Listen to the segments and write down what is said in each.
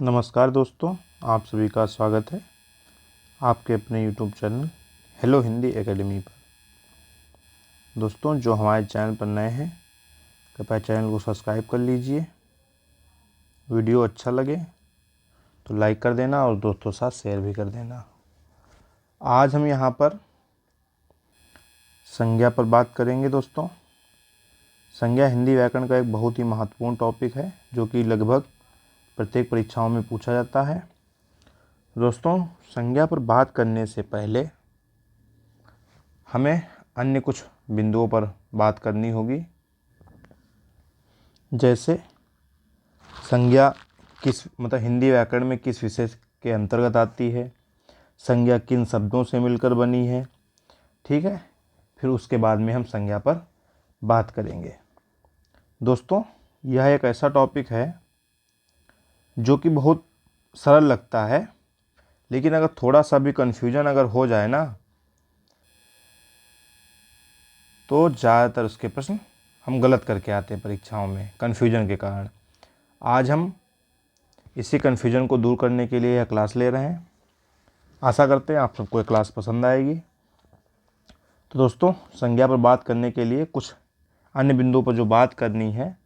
नमस्कार दोस्तों, आप सभी का स्वागत है आपके अपने YouTube channel hello Hindi academy पर। दोस्तों, जो हमारे चैनल पर नए हैं कृपया चैनल को सब्सक्राइब कर लीजिए। वीडियो अच्छा लगे तो लाइक कर देना और दोस्तों के साथ शेयर भी कर देना। आज हम यहाँ पर संज्ञा पर बात करेंगे। दोस्तों, संज्ञा हिंदी व्याकरण का एक बहुत ही महत्वपूर्ण टॉपिक है जो कि लगभग प्रत्येक परीक्षाओं में पूछा जाता है। दोस्तों, संज्ञा पर बात करने से पहले हमें अन्य कुछ बिंदुओं पर बात करनी होगी, जैसे संज्ञा हिंदी व्याकरण में किस विषय के अंतर्गत आती है, संज्ञा किन शब्दों से मिलकर बनी है। ठीक है, फिर उसके बाद में हम संज्ञा पर बात करेंगे। दोस्तों, यह एक ऐसा टॉपिक है जो कि बहुत सरल लगता है, लेकिन अगर थोड़ा सा भी कन्फ्यूजन अगर हो जाए ना तो ज़्यादातर उसके प्रश्न हम गलत करके आते हैं परीक्षाओं में कन्फ्यूजन के कारण। आज हम इसी कन्फ्यूजन को दूर करने के लिए यह क्लास ले रहे हैं। आशा करते हैं आप सबको ये क्लास पसंद आएगी। तो दोस्तों, संज्ञा पर बात करने के लिए कुछ अन्य बिंदुओं पर जो बात करनी है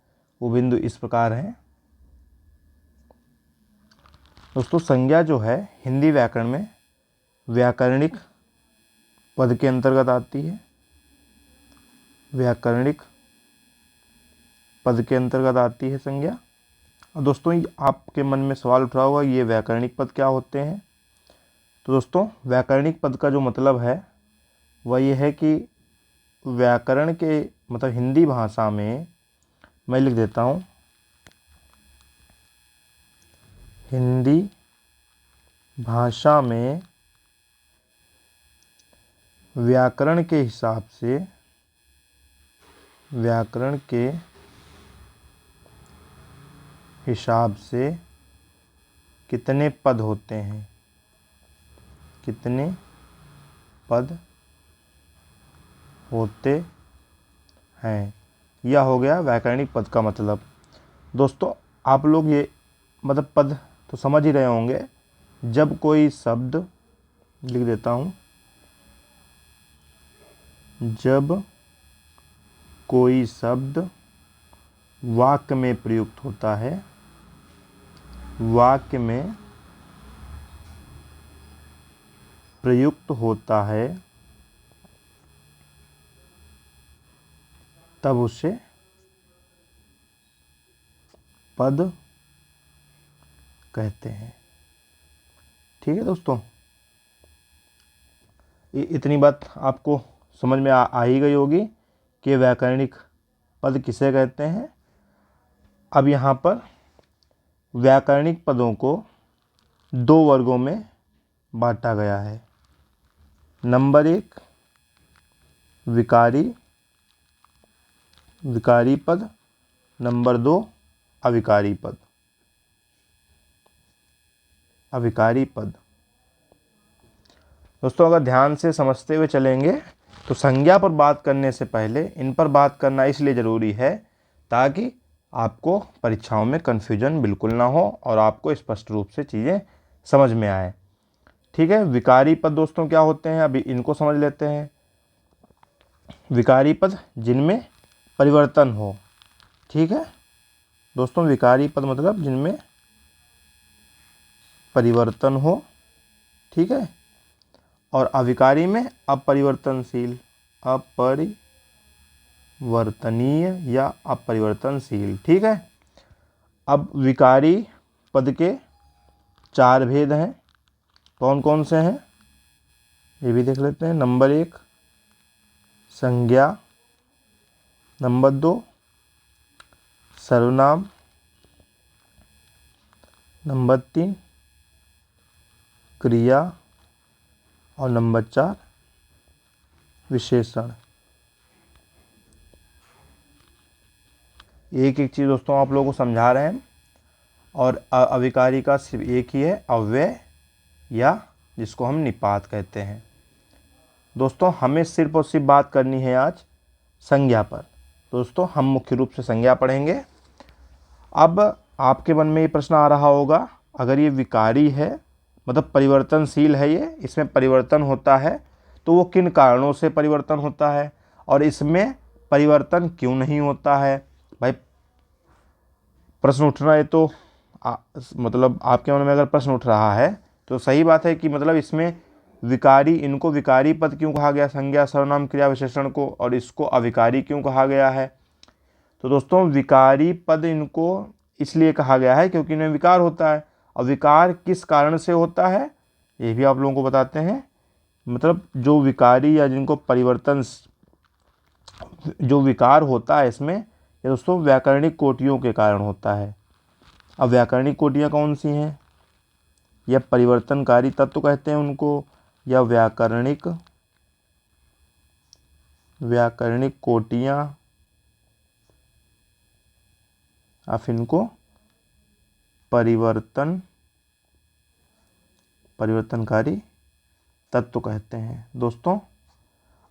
वो बिंदु इस प्रकार हैं। दोस्तों, संज्ञा जो है हिंदी व्याकरण में व्याकरणिक पद के अंतर्गत आती है। व्याकरणिक पद के अंतर्गत आती है संज्ञा। और दोस्तों, आपके मन में सवाल उठ रहा होगा ये व्याकरणिक पद क्या होते हैं। तो दोस्तों, व्याकरणिक पद का जो मतलब है वह ये है कि व्याकरण के हिंदी भाषा में, मैं लिख देता हूँ, हिंदी भाषा में व्याकरण के हिसाब से कितने पद होते हैं, कितने पद होते हैं, यह हो गया व्याकरणिक पद का मतलब। दोस्तों, आप लोग ये पद तो समझ ही रहे होंगे। जब कोई शब्द, लिख देता हूँ, जब कोई शब्द वाक्य में प्रयुक्त होता है, वाक्य में प्रयुक्त होता है, तब उसे पद कहते हैं। ठीक है दोस्तों, इतनी बात आपको समझ में आ ही गई होगी कि व्याकरणिक पद किसे कहते हैं। अब यहाँ पर व्याकरणिक पदों को दो वर्गों में बांटा गया है। नंबर 1 विकारी पद, नंबर 2 अविकारी पद। अविकारी पद दोस्तों, अगर ध्यान से समझते हुए चलेंगे तो संज्ञा पर बात करने से पहले इन पर बात करना इसलिए ज़रूरी है ताकि आपको परीक्षाओं में कन्फ्यूजन बिल्कुल ना हो और आपको स्पष्ट रूप से चीज़ें समझ में आए। ठीक है, विकारी पद दोस्तों क्या होते हैं, अभी इनको समझ लेते हैं। विकारी पद जिनमें परिवर्तन हो। ठीक है दोस्तों, विकारी पद मतलब जिनमें परिवर्तन हो। ठीक है, और अविकारी में अपरिवर्तनशील, अपरिवर्तनीय या अपरिवर्तनशील। ठीक है, अब विकारी पद के 4 भेद हैं। कौन कौन से हैं ये भी देख लेते हैं। नंबर 1 संज्ञा, नंबर 2 सर्वनाम, नंबर 3 क्रिया और नंबर 4 विशेषण। एक एक चीज़ दोस्तों आप लोगों को समझा रहे हैं। और अविकारी का सिर्फ एक ही है, अव्यय, या जिसको हम निपात कहते हैं। दोस्तों, हमें सिर्फ और सिर्फ बात करनी है आज संज्ञा पर। दोस्तों, हम मुख्य रूप से संज्ञा पढ़ेंगे। अब आपके मन में ये प्रश्न आ रहा होगा अगर ये विकारी है मतलब परिवर्तनशील है, ये इसमें परिवर्तन होता है, तो वो किन कारणों से परिवर्तन होता है और इसमें परिवर्तन क्यों नहीं होता है। भाई प्रश्न उठ रहा है तो मतलब आपके मन में अगर प्रश्न उठ रहा है तो सही बात है कि मतलब इसमें विकारी, इनको विकारी पद क्यों कहा गया संज्ञा सर्वनाम क्रिया विशेषण को, और इसको अविकारी क्यों कहा गया है। तो दोस्तों विकारी पद इनको इसलिए कहा गया है क्योंकि इनमें विकार होता है, और विकार किस कारण से होता है ये भी आप लोगों को बताते हैं। मतलब जो विकारी या जिनको परिवर्तन, जो विकार होता है इसमें ये दोस्तों व्याकरणिक कोटियों के कारण होता है। अब व्याकरणिक कोटियाँ कौन सी हैं, या परिवर्तनकारी तत्व कहते हैं उनको, या व्याकरणिक कोटियाँ, आप इनको परिवर्तनकारी तत्व कहते हैं दोस्तों।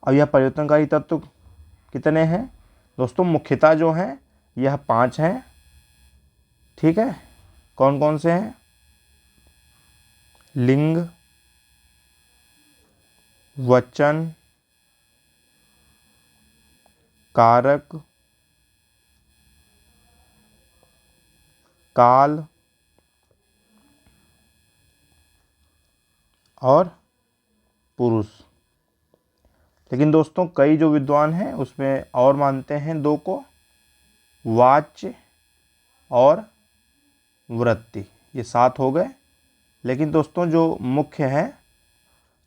अब यह परिवर्तनकारी तत्व कितने हैं दोस्तों, मुख्यतः जो हैं यह 5 हैं। ठीक है, कौन कौन से हैं, लिंग, वचन, कारक, काल और पुरुष। लेकिन दोस्तों कई जो विद्वान हैं उसमें और मानते हैं 2 को, वाच्य और वृत्ति, ये 7 हो गए। लेकिन दोस्तों जो मुख्य हैं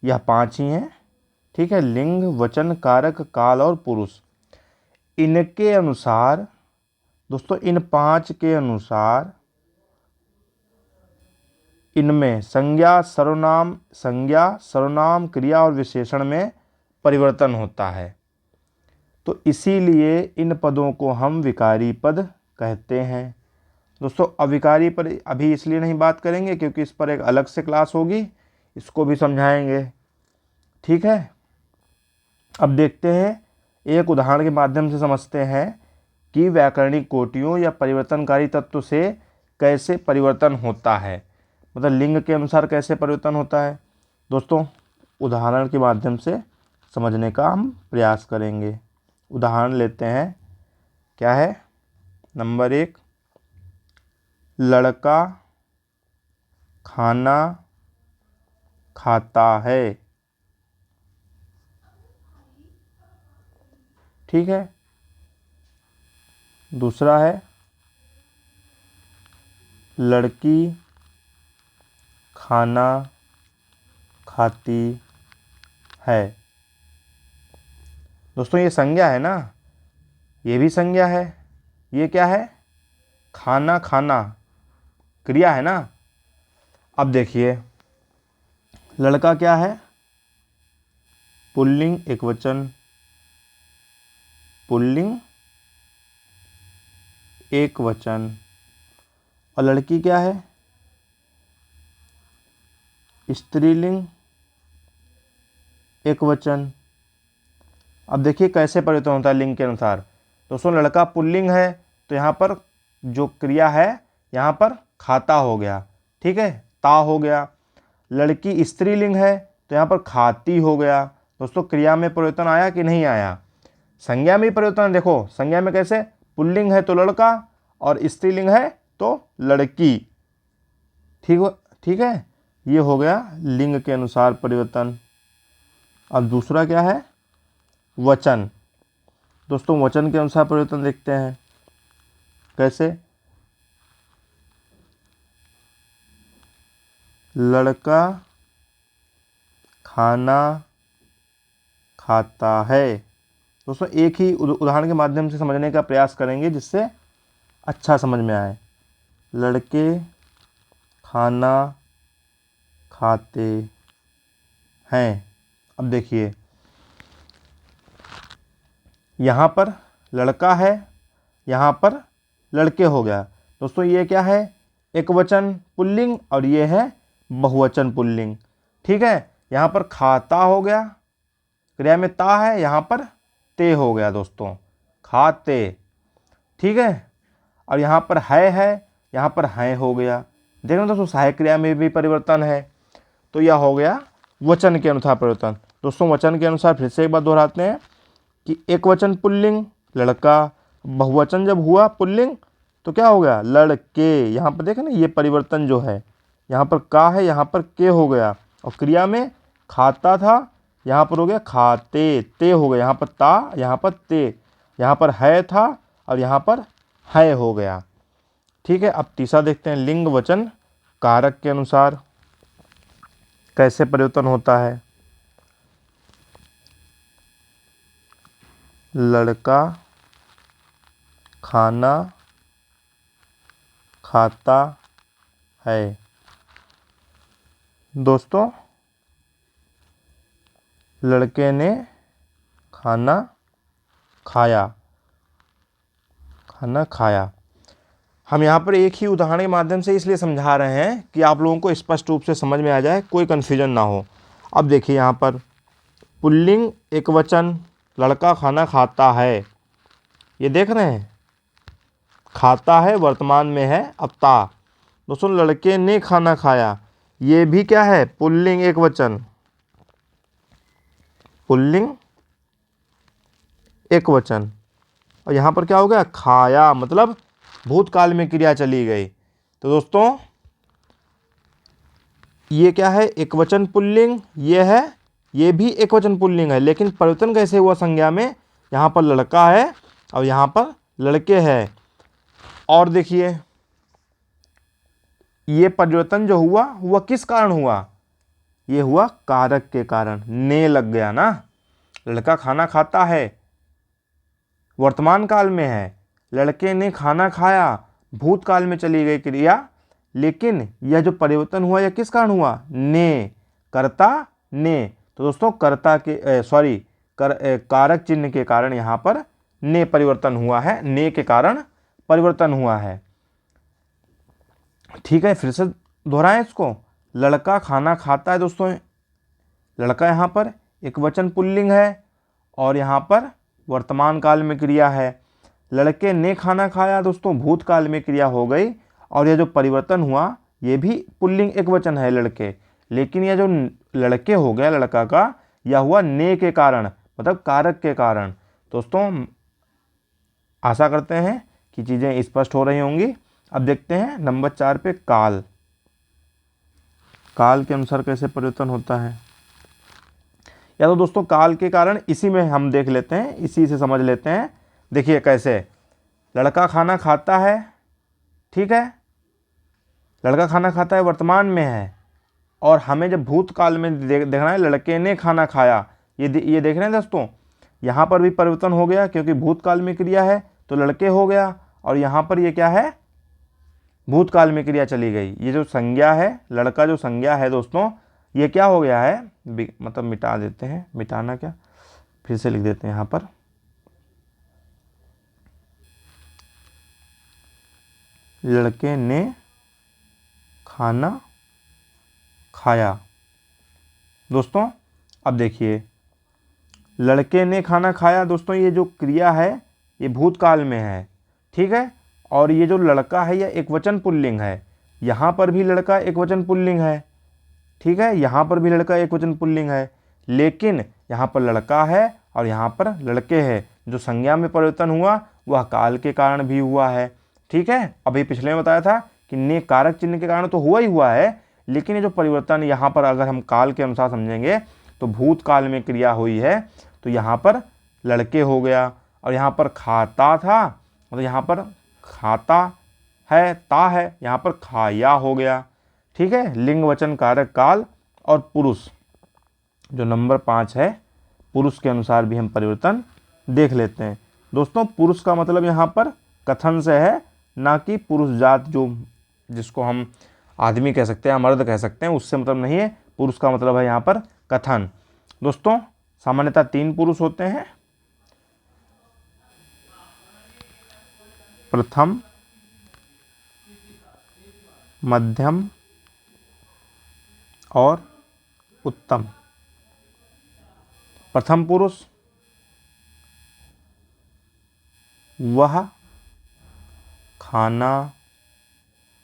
यह 5 ही हैं। ठीक है, लिंग, वचन, कारक, काल और पुरुष। इनके अनुसार दोस्तों, इन 5 के अनुसार इनमें संज्ञा सर्वनाम क्रिया और विशेषण में परिवर्तन होता है। तो इसीलिए इन पदों को हम विकारी पद कहते हैं दोस्तों। अविकारी पर अभी इसलिए नहीं बात करेंगे क्योंकि इस पर एक अलग से क्लास होगी, इसको भी समझाएंगे। ठीक है, अब देखते हैं, एक उदाहरण के माध्यम से समझते हैं कि व्याकरणिक कोटियों या परिवर्तनकारी तत्व से कैसे परिवर्तन होता है, मतलब लिंग के अनुसार कैसे परिवर्तन होता है। दोस्तों उदाहरण के माध्यम से समझने का हम प्रयास करेंगे। उदाहरण लेते हैं, क्या है, नंबर 1, लड़का खाना खाता है। ठीक है, दूसरा है, लड़की खाना खाती है। दोस्तों ये संज्ञा है ना, ये भी संज्ञा है। ये क्या है, खाना, खाना क्रिया है ना। अब देखिए, लड़का क्या है, पुल्लिंग एकवचन, पुल्लिंग एकवचन, और लड़की क्या है, स्त्रीलिंग एकवचन। अब देखिए कैसे परिवर्तन होता है लिंग के अनुसार। दोस्तों लड़का पुल्लिंग है तो यहाँ पर जो क्रिया है यहाँ पर खाता हो गया। ठीक है, ता हो गया। लड़की स्त्रीलिंग है तो यहाँ पर खाती हो गया। दोस्तों क्रिया में परिवर्तन आया कि नहीं आया, संज्ञा में परिवर्तन। देखो संज्ञा में कैसे, पुल्लिंग है तो लड़का और स्त्रीलिंग है तो लड़की। ठीक है, ये हो गया लिंग के अनुसार परिवर्तन। अब दूसरा क्या है, वचन। दोस्तों वचन के अनुसार परिवर्तन देखते हैं, कैसे, लड़का खाना खाता है। दोस्तों एक ही उदाहरण के माध्यम से समझने का प्रयास करेंगे जिससे अच्छा समझ में आए। लड़के खाना खाते हैं। अब देखिए यहाँ पर लड़का है, यहाँ पर लड़के हो गया। दोस्तों ये क्या है, एकवचन पुल्लिंग और ये है बहुवचन पुल्लिंग। ठीक है, यहाँ पर खाता हो गया, क्रिया में ता है, यहाँ पर ते हो गया दोस्तों, खाते। ठीक है, और यहाँ पर है, यहाँ पर है हो गया। देख रहे हो दोस्तों, सहायक क्रिया में भी परिवर्तन है। तो यह हो गया वचन के अनुसार परिवर्तन। दोस्तों वचन के अनुसार फिर से एक बात दोहराते हैं कि एक वचन पुल्लिंग लड़का, बहुवचन जब हुआ पुल्लिंग तो क्या हो गया लड़के। यहाँ पर देखें ना, ये परिवर्तन जो है, यहाँ पर का है, यहाँ पर के हो गया। और क्रिया में खाता था, यहाँ पर हो गया खाते, ते हो गया। यहाँ पर ता, यहाँ पर ते, यहाँ पर है था और यहाँ पर है हो गया। ठीक है, अब तीसरा देखते हैं, लिंग वचन कारक के अनुसार कैसे परिवर्तन होता है। लड़का खाना खाता है। दोस्तों लड़के ने खाना खाया, खाना खाया। हम यहाँ पर एक ही उदाहरण के माध्यम से इसलिए समझा रहे हैं कि आप लोगों को स्पष्ट रूप से समझ में आ जाए, कोई कन्फ्यूजन ना हो। अब देखिए यहाँ पर पुल्लिंग एक वचन, लड़का खाना खाता है, ये देख रहे हैं, खाता है वर्तमान में है अब ता। दोस्तों लड़के ने खाना खाया, ये भी क्या है पुल्लिंग एक वचन, पुल्लिंग एक वचन। और यहाँ पर क्या हो गया खाया, मतलब भूतकाल में क्रिया चली गई। तो दोस्तों ये क्या है एक वचन पुल्लिंग, ये है, ये भी एक वचन पुल्लिंग है, लेकिन परिवर्तन कैसे हुआ संज्ञा में, यहाँ पर लड़का है और यहाँ पर लड़के हैं। और देखिए ये परिवर्तन जो हुआ हुआ किस कारण हुआ, ये हुआ कारक के कारण, ने लग गया ना। लड़का खाना खाता है वर्तमान काल में है, लड़के ने खाना खाया भूतकाल में चली गई क्रिया, लेकिन यह जो परिवर्तन हुआ यह किस कारण हुआ, ने, कर्ता ने। तो दोस्तों कर्ता के कारक चिन्ह के कारण यहाँ पर ने परिवर्तन हुआ है, ने के कारण परिवर्तन हुआ है। ठीक है, फिर से दोहराएं इसको, लड़का खाना खाता है। दोस्तों लड़का यहाँ पर एक वचन पुल्लिंग है और यहाँ पर वर्तमान काल में क्रिया है। लड़के ने खाना खाया, दोस्तों भूतकाल में क्रिया हो गई। और यह जो परिवर्तन हुआ ये भी पुल्लिंग एक वचन है लड़के, लेकिन यह जो लड़के हो गया लड़का का, यह हुआ ने के कारण, मतलब कारक के कारण। दोस्तों आशा करते हैं कि चीज़ें स्पष्ट हो रही होंगी। अब देखते हैं नंबर 4 पे काल, काल के अनुसार कैसे परिवर्तन होता है। या तो दोस्तों काल के कारण इसी में हम देख लेते हैं, इसी से समझ लेते हैं। देखिए कैसे, लड़का खाना खाता है, ठीक है, लड़का खाना खाता है वर्तमान में है, और हमें जब भूतकाल में देखना है लड़के ने खाना खाया, ये देख रहे हैं दोस्तों, यहाँ पर भी परिवर्तन हो गया क्योंकि भूतकाल में क्रिया है तो लड़के हो गया, और यहाँ पर ये क्या है भूतकाल में क्रिया चली गई। ये जो संज्ञा है, लड़का जो संज्ञा है दोस्तों, ये क्या हो गया है, मतलब मिटा देते हैं, मिटाना क्या, फिर से लिख देते हैं यहाँ पर, लड़के ने खाना खाया। दोस्तों अब देखिए लड़के ने खाना खाया, दोस्तों ये जो क्रिया है ये भूतकाल में है, ठीक है, और ये जो लड़का है यह एक वचन पुल्लिंग है। यहाँ पर भी लड़का एक वचन पुल्लिंग है, ठीक है, यहाँ पर भी लड़का एक वचन पुल्लिंग है, लेकिन यहाँ पर लड़का है और यहाँ पर लड़के हैं। जो संज्ञा में परिवर्तन हुआ वह काल के कारण भी हुआ है, ठीक है। अभी पिछले में बताया था कि ने कारक चिन्ह के कारण तो हुआ ही हुआ है, लेकिन ये जो परिवर्तन यहाँ पर अगर हम काल के अनुसार समझेंगे तो भूतकाल में क्रिया हुई है, तो यहाँ पर लड़के हो गया, और यहाँ पर खाता था, मतलब यहाँ पर खाता है, ता है, यहाँ पर खाया हो गया, ठीक है। लिंग वचन कारक काल। और पुरुष जो नंबर 5 है, पुरुष के अनुसार भी हम परिवर्तन देख लेते हैं। दोस्तों पुरुष का मतलब यहाँ पर कथन से है, ना कि पुरुष जात जो जिसको हम आदमी कह सकते हैं, मर्द कह सकते हैं, उससे मतलब नहीं है। पुरुष का मतलब है यहाँ पर कथन। दोस्तों सामान्यतः 3 पुरुष होते हैं, प्रथम, मध्यम और उत्तम। प्रथम पुरुष वह खाना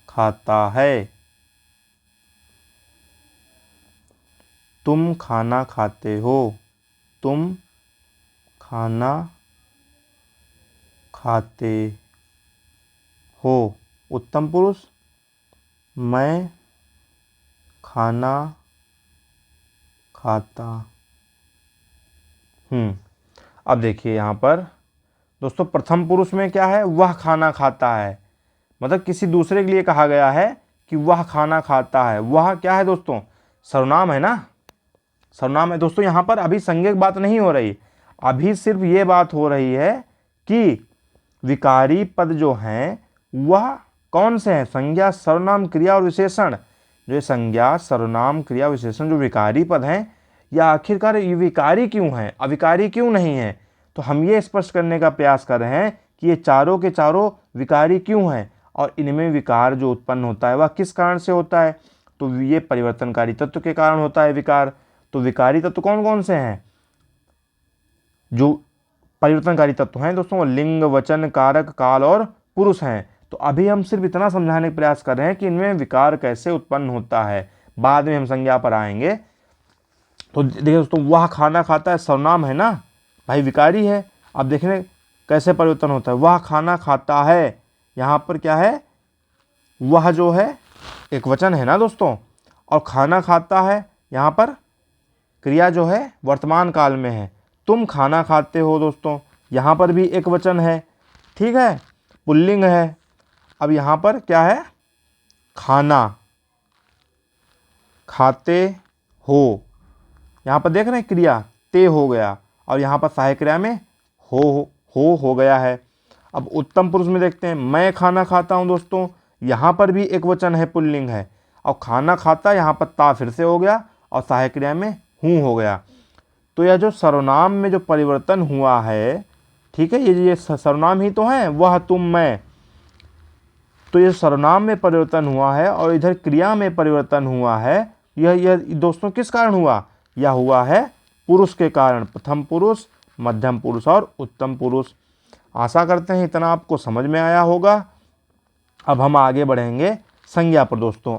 खाता है, तुम खाना खाते हो, तुम खाना खाते हो। उत्तम पुरुष, मैं खाना खाता हूँ। अब देखिए यहाँ पर दोस्तों प्रथम पुरुष में क्या है, वह खाना खाता है, मतलब किसी दूसरे के लिए कहा गया है कि वह खाना खाता है। वह क्या है दोस्तों, सर्वनाम है ना, सर्वनाम है दोस्तों। यहाँ पर अभी संज्ञा की बात नहीं हो रही, अभी सिर्फ ये बात हो रही है कि विकारी पद जो हैं वह कौन से हैं, संज्ञा सर्वनाम क्रिया और विशेषण। जो संज्ञा सर्वनाम क्रिया विशेषण जो विकारी पद हैं, या आखिरकार ये विकारी क्यों हैं, अविकारी क्यों नहीं है। तो हम ये स्पष्ट करने का प्रयास कर रहे हैं कि ये चारों के चारों विकारी क्यों हैं, और इनमें विकार जो उत्पन्न होता है वह किस कारण से होता है। तो ये परिवर्तनकारी तत्व के कारण होता है विकार। तो विकारी तत्व कौन कौन से हैं, जो परिवर्तनकारी तत्व हैं दोस्तों, वो लिंग, वचन, कारक, काल और पुरुष हैं। तो अभी हम सिर्फ इतना समझाने का प्रयास कर रहे हैं कि इनमें विकार कैसे उत्पन्न होता है, बाद में हम संज्ञा पर आएंगे। तो देखिए दोस्तों, वह खाना खाता है सर्वनाम है ना भाई, विकारी है। अब देखने कैसे परिवर्तन होता है, वह खाना खाता है, यहाँ पर क्या है, वह जो है एक वचन है ना दोस्तों, और खाना खाता है यहाँ पर क्रिया जो है वर्तमान काल में है। तुम खाना खाते हो दोस्तों, यहाँ पर भी एक वचन है, ठीक है, पुल्लिंग है। अब यहाँ पर क्या है, खाना खाते हो, यहाँ पर देख रहे हैं क्रिया ते हो गया, और यहाँ पर सहायक क्रिया में हो गया है। अब उत्तम पुरुष में देखते हैं, मैं खाना खाता हूँ दोस्तों, यहाँ पर भी एक वचन है, पुल्लिंग है, और खाना खाता यहाँ पर ता फिर से हो गया, और सहायक क्रिया में हूँ हो गया। तो यह जो सर्वनाम में जो परिवर्तन हुआ है, ठीक है, ये सर्वनाम ही तो है, वह, तुम, मैं। तो ये सर्वनाम में परिवर्तन हुआ है और इधर क्रिया में परिवर्तन हुआ है। यह दोस्तों किस कारण हुआ, यह हुआ है पुरुष के कारण, प्रथम पुरुष, मध्यम पुरुष और उत्तम पुरुष। आशा करते हैं इतना आपको समझ में आया होगा। अब हम आगे बढ़ेंगे संज्ञा पर दोस्तों।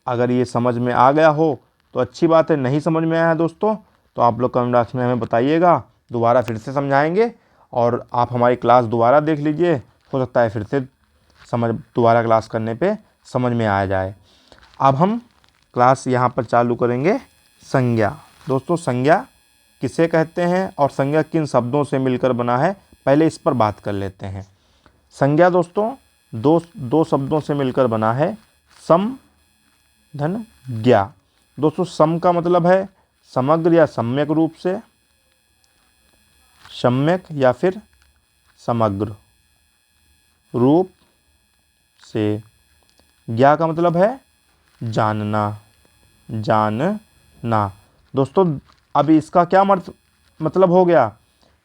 अगर ये समझ में आ गया हो तो अच्छी बात है, नहीं समझ में आया है दोस्तों तो आप लोग कमेंट बॉक्स में हमें बताइएगा, दोबारा फिर से समझाएंगे, और आप हमारी क्लास दोबारा देख लीजिए, हो सकता है फिर से दोबारा क्लास करने पे समझ में आ जाए। अब हम क्लास यहाँ पर चालू करेंगे संज्ञा। दोस्तों संज्ञा किसे कहते हैं और संज्ञा किन शब्दों से मिलकर बना है, पहले इस पर बात कर लेते हैं। संज्ञा दोस्तों दो शब्दों से मिलकर बना है, सम धन ज्ञा। दोस्तों सम का मतलब है समग्र या सम्यक रूप से, सम्यक या फिर समग्र रूप से। ज्ञा का मतलब है जानना, जानना। दोस्तों अब इसका क्या मतलब हो गया,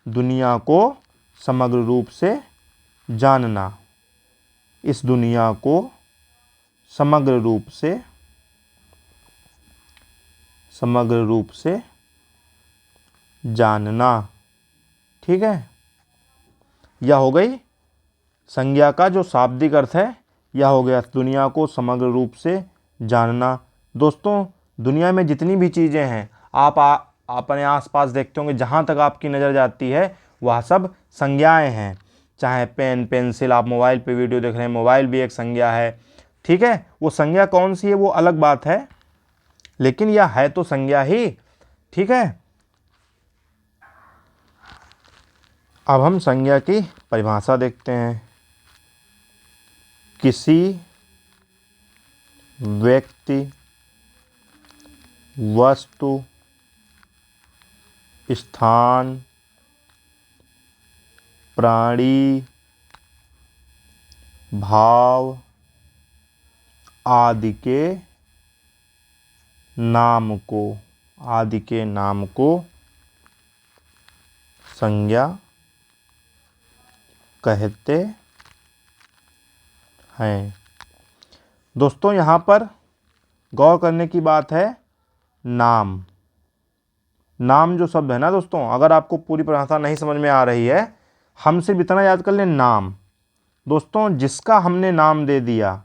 दुनिया को समग्र रूप से जानना, इस दुनिया को समग्र रूप से जानना, ठीक है। यह हो गई संज्ञा का जो शाब्दिक अर्थ है, यह हो गया दुनिया को समग्र रूप से जानना। दोस्तों दुनिया में जितनी भी चीज़ें हैं, आप अपने आसपास देखते होंगे, जहाँ तक आपकी नज़र जाती है वह सब संज्ञाएं हैं। चाहे पेन, पेंसिल, आप मोबाइल पे वीडियो देख रहे हैं, मोबाइल भी एक संज्ञा है, ठीक है। वो संज्ञा कौन सी है वो अलग बात है, लेकिन यह है तो संज्ञा ही, ठीक है। अब हम संज्ञा की परिभाषा देखते हैं। किसी व्यक्ति, वस्तु, स्थान, प्राणी, भाव आदि के नाम को संज्ञा कहते हैं। दोस्तों यहाँ पर गौर करने की बात है, नाम जो शब्द है ना दोस्तों, अगर आपको पूरी परिभाषा नहीं समझ में आ रही है, हम सिर्फ इतना याद कर लें, नाम दोस्तों जिसका हमने नाम दे दिया,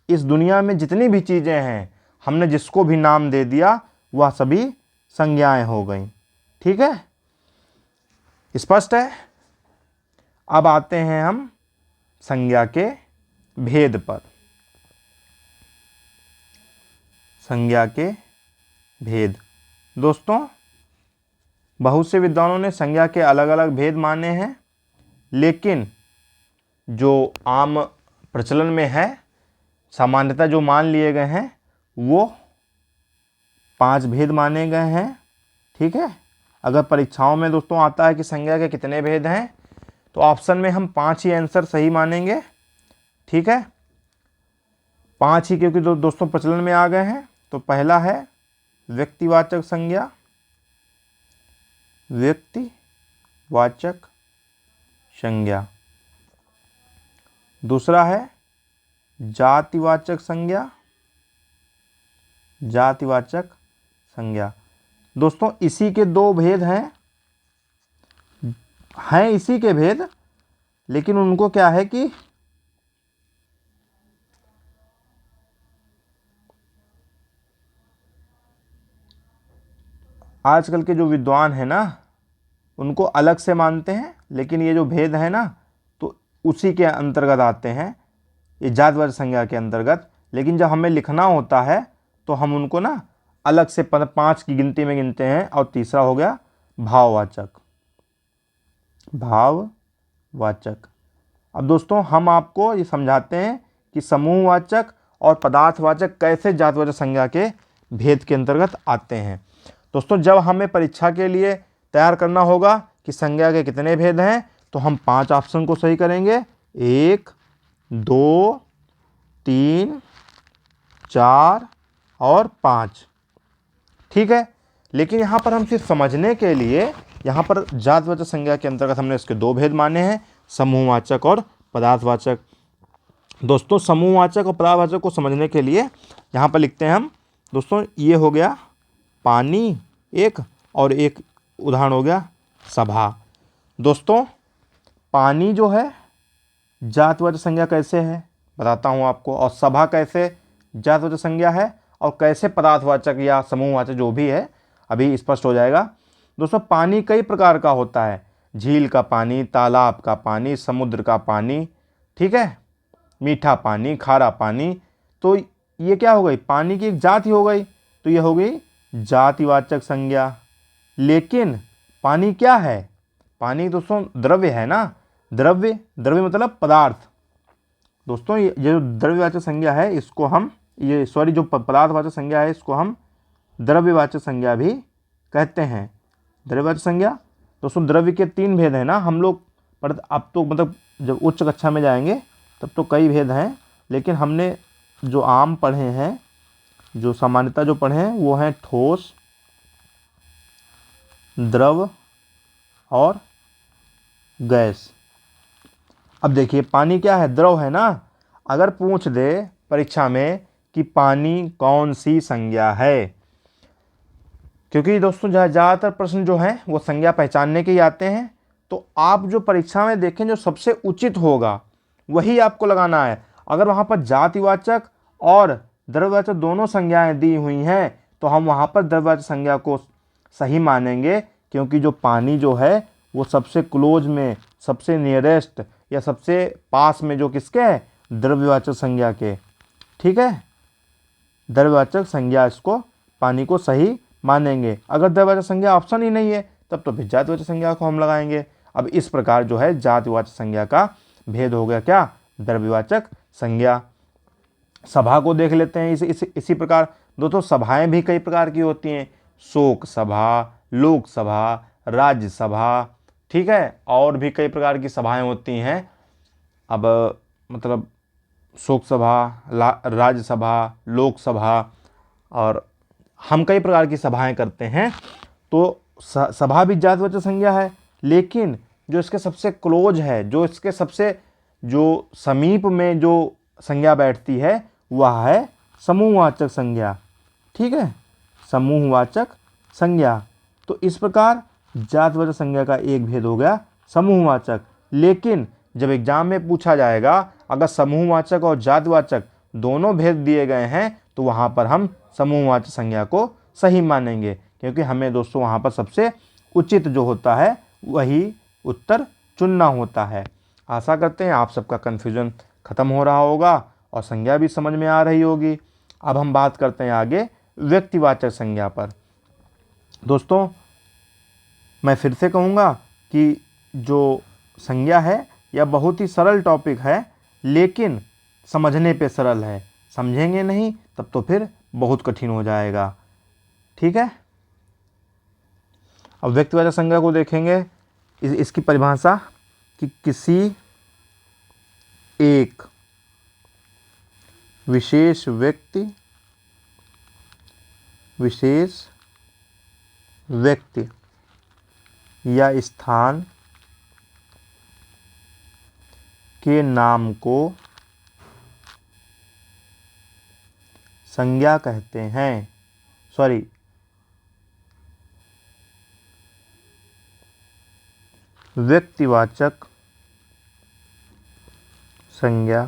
इस दुनिया में जितनी भी चीज़ें हैं हमने जिसको भी नाम दे दिया वह सभी संज्ञाएं हो गई। ठीक है, स्पष्ट है। अब आते हैं हम संज्ञा के भेद पर। संज्ञा के भेद। दोस्तों, बहुत से विद्वानों ने संज्ञा के अलग अलग भेद माने हैं, लेकिन जो आम प्रचलन में है, सामान्यतः जो मान लिए गए हैं, वो 5 भेद माने गए हैं। ठीक है, अगर परीक्षाओं में दोस्तों आता है कि संज्ञा के कितने भेद हैं, तो ऑप्शन में हम 5 ही आंसर सही मानेंगे। ठीक है, 5 ही, क्योंकि दोस्तों प्रचलन में आ गए हैं। तो पहला है व्यक्तिवाचक संज्ञा, व्यक्तिवाचक संज्ञा। दूसरा है जातिवाचक संज्ञा, जातिवाचक संज्ञा। दोस्तों, इसी के 2 भेद हैं इसी के भेद, लेकिन उनको क्या है कि आजकल के जो विद्वान हैं ना, उनको अलग से मानते हैं, लेकिन ये जो भेद है ना, तो उसी के अंतर्गत आते हैं, ये जातिवाचक संज्ञा के अंतर्गत। लेकिन जब हमें लिखना होता है तो हम उनको ना अलग से 5 की गिनती में गिनते हैं। और तीसरा हो गया भाववाचक, भाववाचक। अब दोस्तों, हम आपको ये समझाते हैं कि समूहवाचक और पदार्थवाचक कैसे जातिवाचक संज्ञा के भेद के अंतर्गत आते हैं। दोस्तों, जब हमें परीक्षा के लिए तैयार करना होगा कि संज्ञा के कितने भेद हैं, तो हम 5 ऑप्शन को सही करेंगे। 1, 2, 3, 4 और 5। ठीक है, लेकिन यहाँ पर हम सिर्फ समझने के लिए, यहाँ पर जातिवाचक संज्ञा के अंतर्गत हमने इसके 2 भेद माने हैं, समूहवाचक और पदार्थवाचक। दोस्तों, समूहवाचक और पदार्थवाचक को समझने के लिए यहाँ पर लिखते हैं हम। दोस्तों, ये हो गया पानी एक, और एक उदाहरण हो गया सभा। दोस्तों, पानी जो है जातिवाचक संज्ञा कैसे है बताता हूँ आपको, और सभा कैसे जातिवाचक संज्ञा है, और कैसे पदार्थवाचक या समूहवाचक जो भी है अभी स्पष्ट हो जाएगा। दोस्तों, पानी कई प्रकार का होता है, झील का पानी, तालाब का पानी, समुद्र का पानी, ठीक है, मीठा पानी, खारा पानी। तो ये क्या हो गई, पानी की एक जाति हो गई, तो ये हो गई जातिवाचक संज्ञा। लेकिन पानी क्या है, पानी दोस्तों द्रव्य है ना, द्रव्य मतलब पदार्थ। दोस्तों, ये जो द्रव्यवाचक संज्ञा है, इसको हम जो पदार्थवाचक संज्ञा है, इसको हम द्रव्यवाचक संज्ञा भी कहते हैं। द्रव्यवाचक संज्ञा। दोस्तों, द्रव्य के 3 भेद हैं ना, हम लोग अब तो मतलब जब उच्च कक्षा में जाएंगे तब तो कई भेद हैं, लेकिन हमने जो आम पढ़े हैं, जो सामान्यतः जो पढ़े हैं, वो हैं ठोस, द्रव और गैस। अब देखिए, पानी क्या है, द्रव है ना। अगर पूछ दे परीक्षा में कि पानी कौन सी संज्ञा है, क्योंकि दोस्तों ज़्यादातर प्रश्न जो हैं वो संज्ञा पहचानने के ही आते हैं, तो आप जो परीक्षा में देखें जो सबसे उचित होगा वही आपको लगाना है। अगर वहाँ पर जातिवाचक और द्रव्यवाचक दोनों संज्ञाएं दी हुई हैं, तो हम वहाँ पर द्रव्यवाचक संज्ञा को सही मानेंगे, क्योंकि जो पानी जो है वो सबसे क्लोज में, सबसे नियरेस्ट या सबसे पास में जो किसके है, द्रव्यवाचक संज्ञा के। ठीक है, द्रव्यवाचक संज्ञा इसको पानी को सही मानेंगे। अगर द्रव्यवाचक संज्ञा ऑप्शन ही नहीं है, तब तो फिर जातिवाचक संज्ञा को हम लगाएंगे। अब इस प्रकार जो है जातिवाचक संज्ञा का भेद हो गया क्या, द्रव्यवाचक संज्ञा। सभा को देख लेते हैं इसी प्रकार। दोस्तों, सभाएं भी कई प्रकार की होती हैं, शोक सभा, लोक सभा, राज्य सभा, ठीक है, और भी कई प्रकार की सभाएं होती हैं। अब मतलब शोक सभा, राज्य सभा, लोक सभा, और हम कई प्रकार की सभाएं करते हैं। तो सभा भी जातिवाचक संज्ञा है, लेकिन जो इसके सबसे क्लोज है, जो इसके सबसे जो समीप में जो संज्ञा बैठती है, वह है समूहवाचक संज्ञा। ठीक है, समूहवाचक संज्ञा। तो इस प्रकार जातिवाचक संज्ञा का एक भेद हो गया समूहवाचक। लेकिन जब एग्जाम में पूछा जाएगा, अगर समूहवाचक और जातिवाचक दोनों भेद दिए गए हैं, तो वहाँ पर हम समूहवाचक संज्ञा को सही मानेंगे, क्योंकि हमें दोस्तों वहाँ पर सबसे उचित जो होता है वही उत्तर चुनना होता है। आशा करते हैं आप सबका कन्फ्यूजन खत्म हो रहा होगा और संज्ञा भी समझ में आ रही होगी। अब हम बात करते हैं आगे व्यक्तिवाचक संज्ञा पर। दोस्तों मैं फिर से कहूँगा कि जो संज्ञा है यह बहुत ही सरल टॉपिक है, लेकिन समझने पे सरल है, समझेंगे नहीं तब तो फिर बहुत कठिन हो जाएगा। ठीक है, अब व्यक्तिवाचक संज्ञा को देखेंगे। इसकी परिभाषा कि किसी एक विशेष व्यक्ति या स्थान के नाम को संज्ञा कहते हैं। व्यक्तिवाचक संज्ञा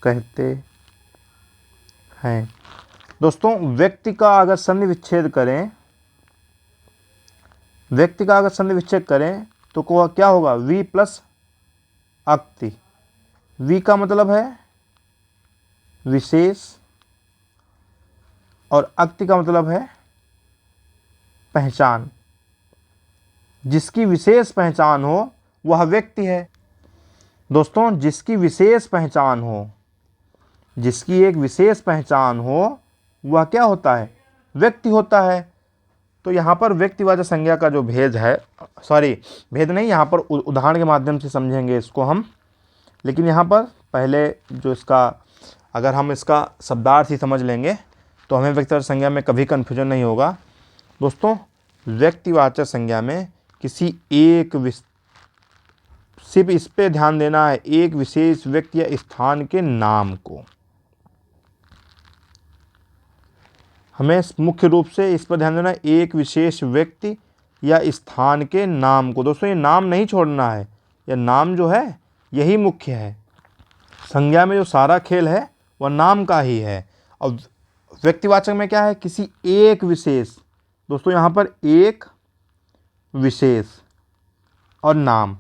कहते हैं। दोस्तों व्यक्ति का अगर सन्धि विच्छेद करें तो क्या होगा, वी प्लस अक्ति। वी का मतलब है विशेष और अक्ति का मतलब है पहचान। जिसकी विशेष पहचान हो वह व्यक्ति है। दोस्तों जिसकी विशेष पहचान हो, जिसकी एक विशेष पहचान हो वह क्या होता है, व्यक्ति होता है। तो यहाँ पर व्यक्तिवाचक संज्ञा का जो भेद है, भेद नहीं, यहाँ पर उदाहरण के माध्यम से समझेंगे इसको हम। लेकिन यहाँ पर पहले जो इसका, अगर हम इसका शब्दार्थ ही समझ लेंगे तो हमें व्यक्तिवाचक संज्ञा में कभी कन्फ्यूजन नहीं होगा। दोस्तों व्यक्तिवाचक संज्ञा में किसी एक सिर्फ इस पे ध्यान देना है, एक विशेष व्यक्ति या स्थान के नाम को। हमें मुख्य रूप से इस पर ध्यान देना है, एक विशेष व्यक्ति या स्थान के नाम को। दोस्तों ये नाम नहीं छोड़ना है, यह नाम जो है यही मुख्य है। संज्ञा में जो सारा खेल है वह नाम का ही है। और व्यक्तिवाचक में क्या है, किसी एक विशेष। दोस्तों यहाँ पर एक विशेष और नाम,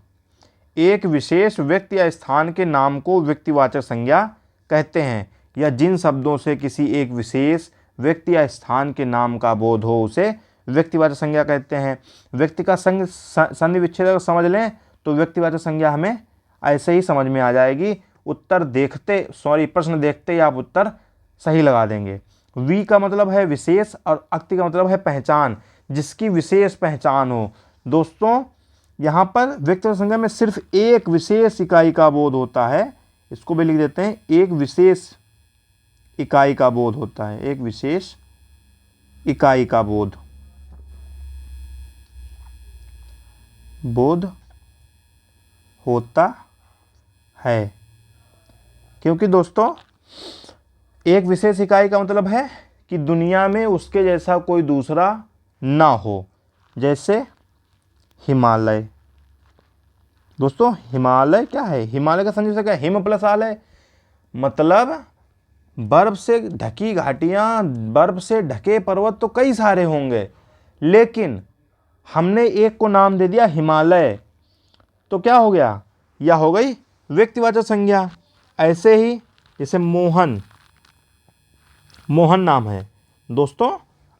एक विशेष व्यक्ति या स्थान के नाम को व्यक्तिवाचक संज्ञा कहते हैं, या जिन शब्दों से किसी एक विशेष व्यक्ति या स्थान के नाम का बोध हो उसे व्यक्तिवाचक संज्ञा कहते हैं। व्यक्ति का संधि विच्छेद अगर समझ लें तो व्यक्तिवाचक संज्ञा हमें ऐसे ही समझ में आ जाएगी। प्रश्न देखते ही आप उत्तर सही लगा देंगे। वी का मतलब है विशेष और अक्ति का मतलब है पहचान, जिसकी विशेष पहचान हो। दोस्तों यहाँ पर व्यक्तिवाचक संज्ञा में सिर्फ एक विशेष इकाई का बोध होता है। इसको भी लिख देते हैं, एक विशेष इकाई का बोध होता है, एक विशेष इकाई का बोध होता है। क्योंकि दोस्तों एक विशेष इकाई का मतलब है कि दुनिया में उसके जैसा कोई दूसरा ना हो। जैसे हिमालय। दोस्तों हिमालय क्या है, हिमालय का संज्ञा क्या है, हिम प्लस आलय, मतलब बर्फ से ढकी घाटियाँ, बर्फ से ढके पर्वत तो कई सारे होंगे, लेकिन हमने एक को नाम दे दिया हिमालय, तो क्या हो गया, यह हो गई व्यक्तिवाचक संज्ञा। ऐसे ही जैसे मोहन नाम है। दोस्तों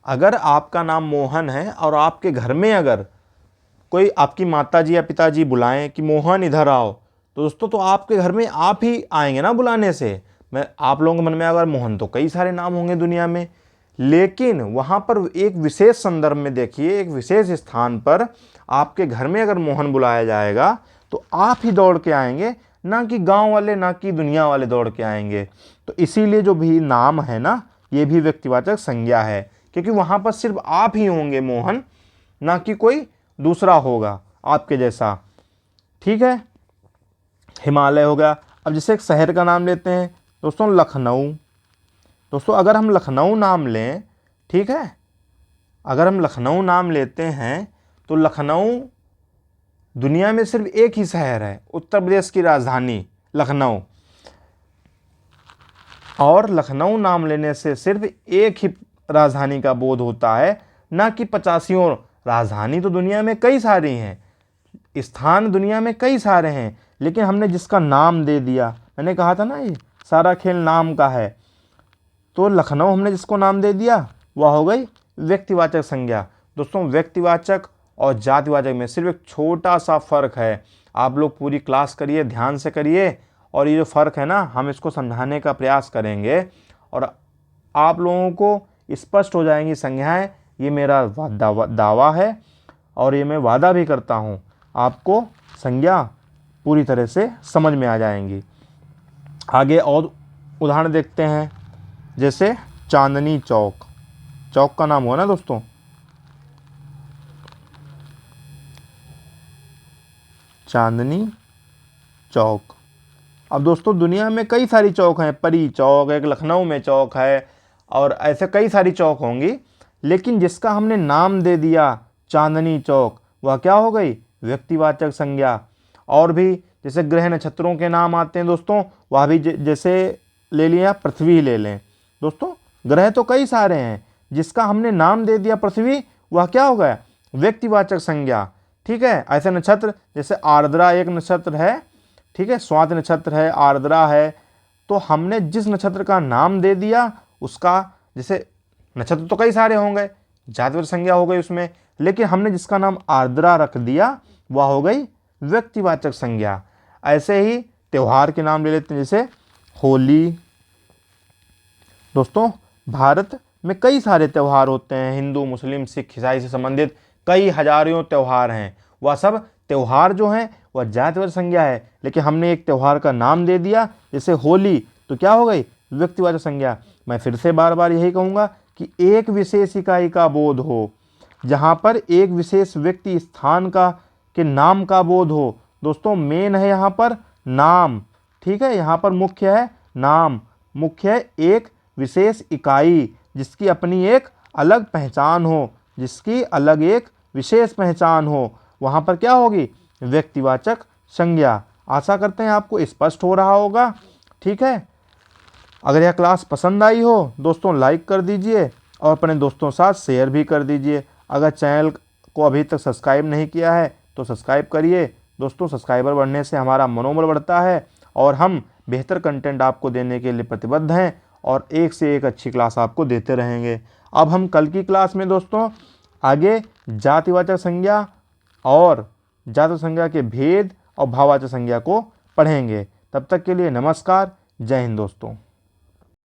अगर आपका नाम मोहन है और आपके घर में अगर कोई आपकी माताजी या पिताजी बुलाएं कि मोहन इधर आओ, तो दोस्तों तो आपके घर में आप ही आएंगे ना बुलाने से। आप लोगों के मन में अगर मोहन तो कई सारे नाम होंगे दुनिया में, लेकिन वहाँ पर एक विशेष संदर्भ में देखिए, एक विशेष स्थान पर आपके घर में अगर मोहन बुलाया जाएगा तो आप ही दौड़ के आएंगे, ना कि गांव वाले, ना कि दुनिया वाले दौड़ के आएंगे। तो इसीलिए जो भी नाम है ना, ये भी व्यक्तिवाचक संज्ञा है, क्योंकि वहाँ पर सिर्फ आप ही होंगे मोहन, ना कि कोई दूसरा होगा आपके जैसा। ठीक है, हिमालय हो गया। अब जैसे एक शहर का नाम लेते हैं दोस्तों, लखनऊ। दोस्तों अगर हम लखनऊ नाम लें, ठीक है, अगर हम लखनऊ नाम लेते हैं तो लखनऊ दुनिया में सिर्फ एक ही शहर है, उत्तर प्रदेश की राजधानी लखनऊ। और लखनऊ नाम लेने से सिर्फ एक ही राजधानी का बोध होता है, ना कि 85। राजधानी तो दुनिया में कई सारी हैं, स्थान दुनिया में कई सारे हैं, लेकिन हमने जिसका नाम दे दिया, मैंने कहा था ना ये सारा खेल नाम का है, तो लखनऊ हमने जिसको नाम दे दिया वह हो गई व्यक्तिवाचक संज्ञा। दोस्तों व्यक्तिवाचक और जातिवाचक में सिर्फ एक छोटा सा फ़र्क है। आप लोग पूरी क्लास करिए, ध्यान से करिए, और ये जो फ़र्क है ना हम इसको समझाने का प्रयास करेंगे और आप लोगों को स्पष्ट हो जाएंगी संज्ञाएं। ये मेरा दावा है और ये मैं वादा भी करता हूँ, आपको संज्ञा पूरी तरह से समझ में आ जाएंगी। आगे और उदाहरण देखते हैं, जैसे चांदनी चौक। चौक का नाम हुआ ना दोस्तों, चांदनी चौक। अब दोस्तों दुनिया में कई सारी चौक हैं, परी चौक, एक लखनऊ में चौक है, और ऐसे कई सारी चौक होंगी, लेकिन जिसका हमने नाम दे दिया चांदनी चौक, वह क्या हो गई व्यक्तिवाचक संज्ञा। और भी जैसे ग्रह नक्षत्रों के नाम आते हैं दोस्तों, वह भी जैसे ले लिया पृथ्वी ले लें दोस्तों, ग्रह तो कई सारे हैं, जिसका हमने नाम दे दिया पृथ्वी, वह क्या हो गया व्यक्तिवाचक संज्ञा। ठीक है, ऐसे नक्षत्र जैसे आर्द्रा एक नक्षत्र है, ठीक है, स्वाति नक्षत्र है, आर्द्रा है, तो हमने जिस नक्षत्र का नाम दे दिया उसका, जैसे नक्षत्र तो कई सारे होंगे, जातिवाचक संज्ञा हो गई उसमें, लेकिन हमने जिसका नाम आर्द्रा रख दिया वह हो गई व्यक्तिवाचक संज्ञा। ऐसे ही त्यौहार के नाम ले लेते हैं, जैसे होली। दोस्तों भारत में कई सारे त्यौहार होते हैं, हिंदू मुस्लिम सिख ईसाई से संबंधित कई हजारों त्यौहार हैं, वह सब त्यौहार जो हैं वह जातिवाचक संज्ञा है, लेकिन हमने एक त्यौहार का नाम दे दिया जैसे होली, तो क्या हो गई व्यक्तिवाचक संज्ञा। मैं फिर से बार बार यही कहूँगा कि एक विशेष इकाई का बोध हो, जहाँ पर एक विशेष व्यक्ति स्थान का के नाम का बोध हो। दोस्तों मेन है यहाँ पर नाम, ठीक है, यहाँ पर मुख्य है नाम, मुख्य है एक विशेष इकाई जिसकी अपनी एक अलग पहचान हो, जिसकी अलग एक विशेष पहचान हो, वहाँ पर क्या होगी व्यक्तिवाचक संज्ञा। आशा करते हैं आपको स्पष्ट हो रहा होगा। ठीक है, अगर यह क्लास पसंद आई हो दोस्तों लाइक कर दीजिए और अपने दोस्तों के साथ शेयर भी कर दीजिए। अगर चैनल को अभी तक सब्सक्राइब नहीं किया है तो सब्सक्राइब करिए दोस्तों। सब्सक्राइबर बढ़ने से हमारा मनोबल बढ़ता है और हम बेहतर कंटेंट आपको देने के लिए प्रतिबद्ध हैं और एक से एक अच्छी क्लास आपको देते रहेंगे। अब हम कल की क्लास में दोस्तों आगे जातिवाचक संज्ञा और जातिवाचक संज्ञा के भेद और भाववाचक संज्ञा को पढ़ेंगे। तब तक के लिए नमस्कार, जय हिंद दोस्तों।